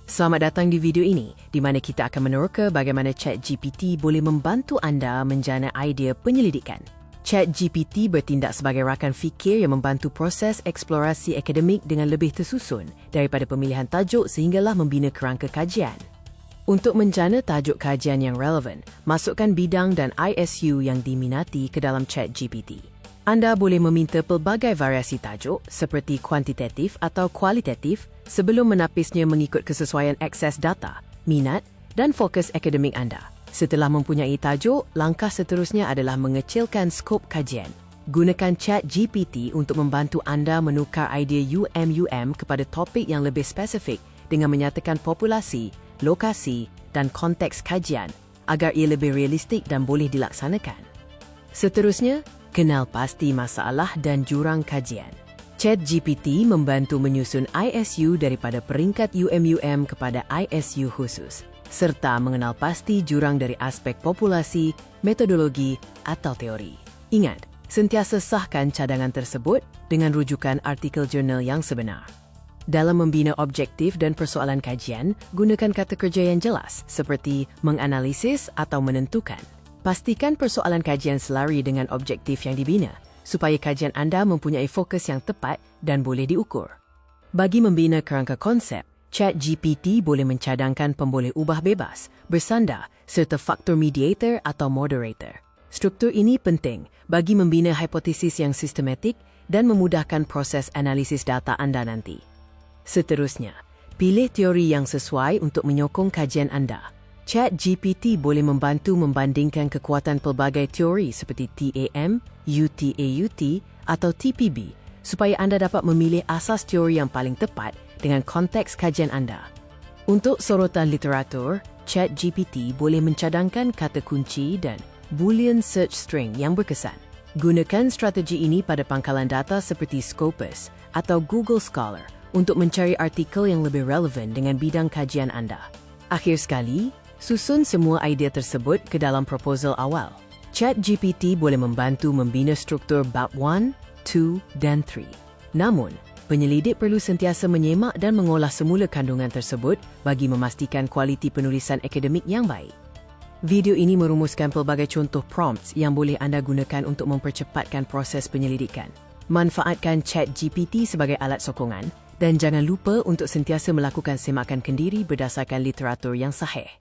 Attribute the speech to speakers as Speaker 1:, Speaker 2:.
Speaker 1: Selamat datang di video ini, di mana kita akan meneroka bagaimana ChatGPT boleh membantu anda menjana idea penyelidikan. ChatGPT bertindak sebagai rakan fikir yang membantu proses eksplorasi akademik dengan lebih tersusun daripada pemilihan tajuk sehinggalah membina kerangka kajian. Untuk menjana tajuk kajian yang relevan, masukkan bidang dan ISU yang diminati ke dalam ChatGPT. Anda boleh meminta pelbagai variasi tajuk seperti kuantitatif atau kualitatif sebelum menapisnya mengikut kesesuaian akses data, minat dan fokus akademik anda. Setelah mempunyai tajuk, langkah seterusnya adalah mengecilkan skop kajian. Gunakan ChatGPT untuk membantu anda menukar idea UM kepada topik yang lebih spesifik dengan menyatakan populasi, lokasi dan konteks kajian agar ia lebih realistik dan boleh dilaksanakan. Seterusnya, kenal pasti masalah dan jurang kajian. ChatGPT membantu menyusun ISU daripada peringkat UM kepada ISU khusus, serta mengenal pasti jurang dari aspek populasi, metodologi atau teori. Ingat, sentiasa sahkan cadangan tersebut dengan rujukan artikel jurnal yang sebenar. Dalam membina objektif dan persoalan kajian, gunakan kata kerja yang jelas seperti menganalisis atau menentukan. Pastikan persoalan kajian selari dengan objektif yang dibina, supaya kajian anda mempunyai fokus yang tepat dan boleh diukur. Bagi membina kerangka konsep, ChatGPT boleh mencadangkan pemboleh ubah bebas, bersandar, serta faktor mediator atau moderator. Struktur ini penting bagi membina hipotesis yang sistematik dan memudahkan proses analisis data anda nanti. Seterusnya, pilih teori yang sesuai untuk menyokong kajian anda. ChatGPT boleh membantu membandingkan kekuatan pelbagai teori seperti TAM, UTAUT atau TPB supaya anda dapat memilih asas teori yang paling tepat dengan konteks kajian anda. Untuk sorotan literatur, ChatGPT boleh mencadangkan kata kunci dan Boolean search string yang berkesan. Gunakan strategi ini pada pangkalan data seperti Scopus atau Google Scholar untuk mencari artikel yang lebih relevan dengan bidang kajian anda. Akhir sekali, susun semua idea tersebut ke dalam proposal awal. ChatGPT boleh membantu membina struktur bab 1, 2 dan 3. Namun, penyelidik perlu sentiasa menyemak dan mengolah semula kandungan tersebut bagi memastikan kualiti penulisan akademik yang baik. Video ini merumuskan pelbagai contoh prompts yang boleh anda gunakan untuk mempercepatkan proses penyelidikan. Manfaatkan ChatGPT sebagai alat sokongan dan jangan lupa untuk sentiasa melakukan semakan kendiri berdasarkan literatur yang sahih.